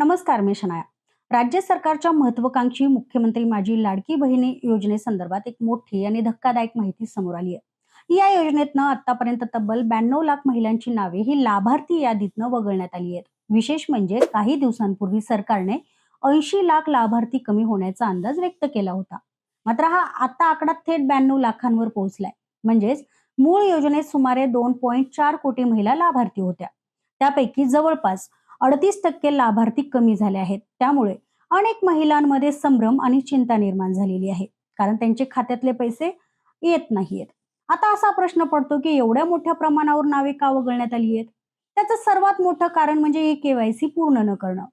नमस्कार, मी शनाया. राज्य सरकारच्या महत्वाकांक्षी मुख्यमंत्री माझी लाडकी बहिणी योजनेसंदर्भात एक मोठी आणि धक्कादायक माहिती समोर आली आहे. या योजनेतनं आतापर्यंत तब्बल 92 लाख महिलांची नावे ही लाभार्थी यादीतनं वगळण्यात आली आहेत. विशेष म्हणजे काही दिवसांपूर्वी सरकारने 80 लाख लाभार्थी कमी होण्याचा अंदाज व्यक्त केला होता. मात्र हा आता आकडा थेट 92 लाखांवर पोहोचलाय. म्हणजेच मूळ योजनेत सुमारे 2.4 कोटी महिला लाभार्थी होत्या. त्यापैकी जवळपास 38% लाभार्थी कमी झाले आहेत. त्यामुळे अनेक महिलांमध्ये संभ्रम आणि चिंता निर्माण झालेली आहे, कारण त्यांचे खात्यातले पैसे येत नाहीयेत. आता असा प्रश्न पडतो की एवढ्या मोठ्या प्रमाणावर नावे का वगळण्यात आली आहेत? त्याचं सर्वात मोठं कारण म्हणजे ई केवायसी पूर्ण न करणं.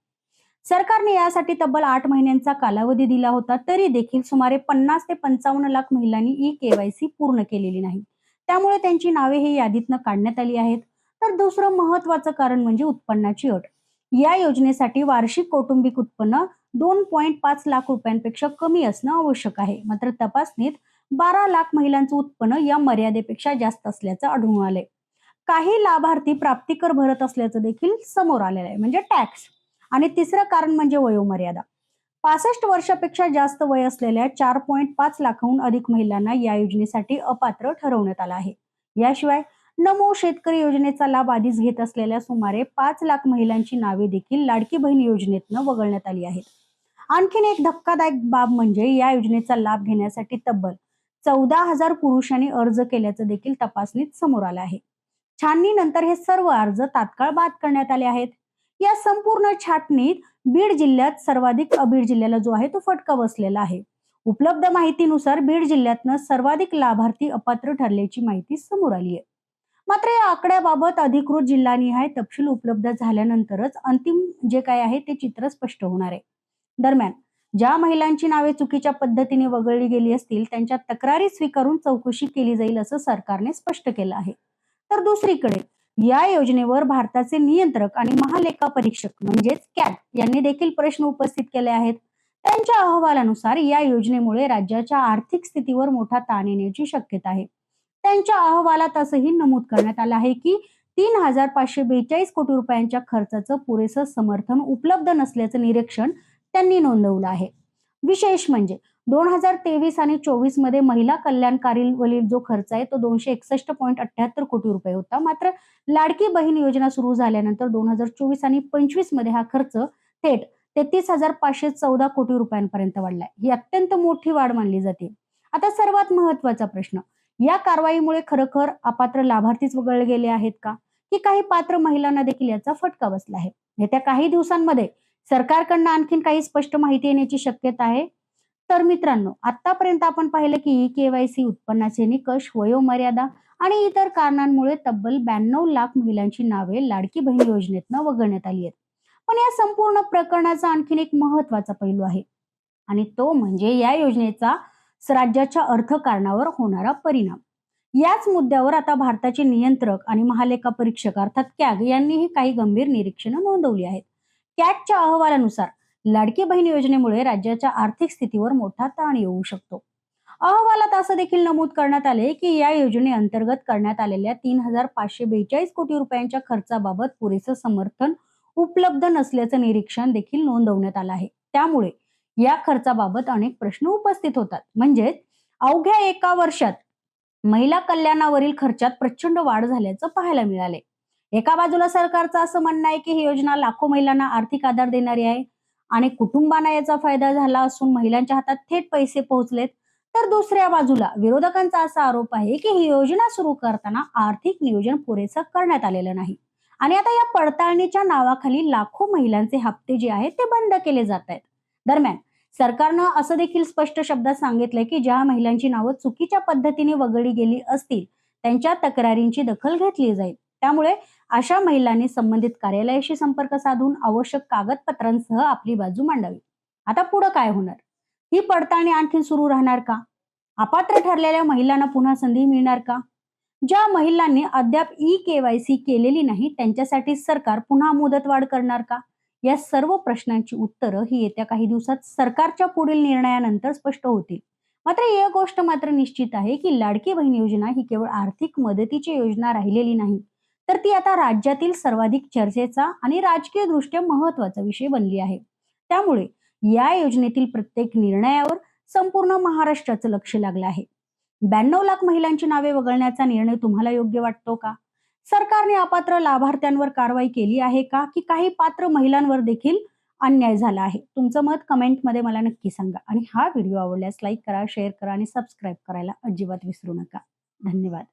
सरकारने यासाठी तब्बल 8 महिन्यांचा कालावधी दिला होता, तरी देखील सुमारे 50 ते 55 लाख महिलांनी ई केवायसी पूर्ण केलेली नाही. त्यामुळे त्यांची नावे ही यादीतनं काढण्यात आली आहेत. तर दुसरं महत्वाचं कारण म्हणजे उत्पन्नाची अट. या योजनेसाठी वार्षिक कौटुंबिक उत्पन्न 2.5 लाख रुपयांपेक्षा कमी असणं आवश्यक आहे. मात्र तपासणीत 12 लाख महिलांचं उत्पन्न या मर्यादेपेक्षा जास्त असल्याचं आढळून आलंय. काही लाभार्थी प्राप्तिकर भरत असल्याचं देखील समोर आलेलं आहे, म्हणजे टॅक्स. आणि तिसरं कारण म्हणजे वयोमर्यादा. 65 वर्षापेक्षा जास्त वय असलेल्या 4.5 लाखाहून अधिक महिलांना या योजनेसाठी अपात्र ठरवण्यात आलं आहे. याशिवाय नमो शेतकरी योजनेचा लाभ आधीच घेत असलेल्या सुमारे 5 लाख महिलांची नावे देखील लाडकी बहीण योजनेतनं वगळण्यात आली आहेत. आणखीन एक धक्कादायक बाब म्हणजे या योजनेचा लाभ घेण्यासाठी तब्बल 14,000 पुरुषांनी अर्ज केल्याचं देखील तपासणीत समोर आलं आहे. छाननीनंतर हे सर्व अर्ज तात्काळ बाद करण्यात आले आहेत. या संपूर्ण छाटणीत बीड जिल्ह्याला जो आहे तो फटका बसलेला आहे. उपलब्ध माहितीनुसार बीड जिल्ह्यातनं सर्वाधिक लाभार्थी अपात्र ठरल्याची माहिती समोर आली आहे. मात्र या आकड्याबाबत अधिकृत जिल्हानिहाय तपशील उपलब्ध झाल्यानंतरच अंतिम जे काय आहे ते चित्र स्पष्ट होणार आहे. दरम्यान ज्या महिलांची नावे चुकीच्या पद्धतीने वगळली गेली असतील त्यांच्या तक्रारी स्वीकारून चौकशी केली जाईल असं सरकारने स्पष्ट केलं आहे. तर दुसरीकडे या योजनेवर भारताचे नियंत्रक आणि महालेखा परीक्षक म्हणजेच कॅट यांनी देखील प्रश्न उपस्थित केले आहेत. त्यांच्या अहवालानुसार या योजनेमुळे राज्याच्या आर्थिक स्थितीवर मोठा ताण येण्याची शक्यता आहे. त्यांच्या अहवालात असंही नमूद करण्यात आलं आहे की 3,542 कोटी रुपयांच्या खर्चाचं पुरेसं समर्थन उपलब्ध नसल्याचं निरीक्षण त्यांनी नोंदवलं आहे. विशेष म्हणजे 2023 आणि 24 मध्ये महिला कल्याणकारीवरील जो खर्च आहे तो 261.78 कोटी रुपये होता. मात्र लाडकी बहीण योजना सुरू झाल्यानंतर 2024 आणि 25 मध्ये हा खर्च थेट 33,514 कोटी रुपयांपर्यंत वाढलाय. ही अत्यंत मोठी वाढ मानली जाते. आता सर्वात महत्वाचा प्रश्न, या कारवाईमुळे खरोखर अपात्र लाभार्थीच वगळले गेले आहेत का, की काही पात्र महिलांना देखील याचा फटका बसला आहे? येत्या काही दिवसांमध्ये सरकारकडनं आणखीन काही स्पष्ट माहिती येण्याची शक्यता आहे. तर मित्रांनो, आतापर्यंत आपण पाहिलं की ई केवायसी, उत्पन्नाचे निकष, वयोमर्यादा आणि इतर कारणांमुळे तब्बल 92 लाख महिलांची नावे लाडकी बहीण योजनेतनं वगळण्यात आली आहेत. पण या संपूर्ण प्रकरणाचा आणखीन एक महत्वाचा पैलू आहे, आणि तो म्हणजे या योजनेचा राज्याच्या अर्थकारणावर होणारा परिणाम. याच मुद्द्यावर आता भारताचे नियंत्रक आणि महालेखा परीक्षक अर्थात कॅग यांनीही काही गंभीर निरीक्षणं नोंदवली आहेत. कॅगच्या अहवालानुसार लाडकी बहीण योजनेमुळे राज्याच्या आर्थिक स्थितीवर मोठा ताण येऊ शकतो. अहवालात असं देखील नमूद करण्यात आले की या योजनेअंतर्गत करण्यात आलेल्या 3,542 कोटी रुपयांच्या खर्चाबाबत पुरेसं समर्थन उपलब्ध नसल्याचं निरीक्षण देखील नोंदवण्यात आलं आहे. त्यामुळे या खर्चाबाबत अनेक प्रश्न उपस्थित होतात. म्हणजे अवघ्या एका वर्षात महिला कल्याणावरील खर्चात प्रचंड वाढ झाल्याचं पाहायला मिळाले. एका बाजूला सरकारचं असं म्हणणं आहे की ही योजना लाखो महिलांना आर्थिक आधार देणारी आहे आणि कुटुंबांना याचा फायदा झाला असून महिलांच्या हातात थेट पैसे पोहोचलेत. तर दुसऱ्या बाजूला विरोधकांचा असा आरोप आहे की ही योजना सुरू करताना आर्थिक नियोजन पुरेसं करण्यात आलेलं नाही आणि आता या पडताळणीच्या नावाखाली लाखो महिलांचे हप्ते जे आहेत ते बंद केले जात आहेत. दरम्यान सरकारनं असं देखील स्पष्ट शब्दात सांगितलंय की ज्या महिलांची नावं चुकीच्या पद्धतीने वगळली गेली असतील त्यांच्या तक्रारींची दखल घेतली जाईल. त्यामुळे अशा महिलांनी संबंधित कार्यालयाशी संपर्क साधून आवश्यक कागदपत्रांसह आपली बाजू मांडावी. आता पुढे काय होणार? ही पडताळणी आणखी सुरू राहणार का? अपात्र ठरलेल्या महिलांना पुन्हा संधी मिळणार का? ज्या महिलांनी अद्याप ई केवायसी केलेली नाही त्यांच्यासाठी सरकार पुन्हा मुदतवाढ करणार का? या सर्व प्रश्नांची उत्तरं ही येत्या काही दिवसात सरकारच्या पुढील निर्णयानंतर स्पष्ट होतील. मात्र एक गोष्ट मात्र निश्चित आहे की लाडकी बहीण योजना ही केवळ आर्थिक मदतीची योजना राहिलेली नाही, तर ती आता राज्यातील सर्वाधिक चर्चेचा आणि राजकीय दृष्ट्या महत्वाचा विषय बनली आहे. त्यामुळे या योजनेतील प्रत्येक निर्णयावर संपूर्ण महाराष्ट्राचं लक्ष लागलं आहे. 92 लाख महिलांची नावे वगळण्याचा निर्णय तुम्हाला योग्य वाटतो का? सरकारने अपात्र लाभार्थ्यांवर कारवाई केली आहे का, की काही पात्र महिलांवर देखील अन्याय झाला आहे? तुमचं मत कमेंटमध्ये मला नक्की सांगा आणि हा व्हिडिओ आवडल्यास लाईक करा, शेअर करा आणि सबस्क्राईब करायला अजिबात विसरू नका. धन्यवाद.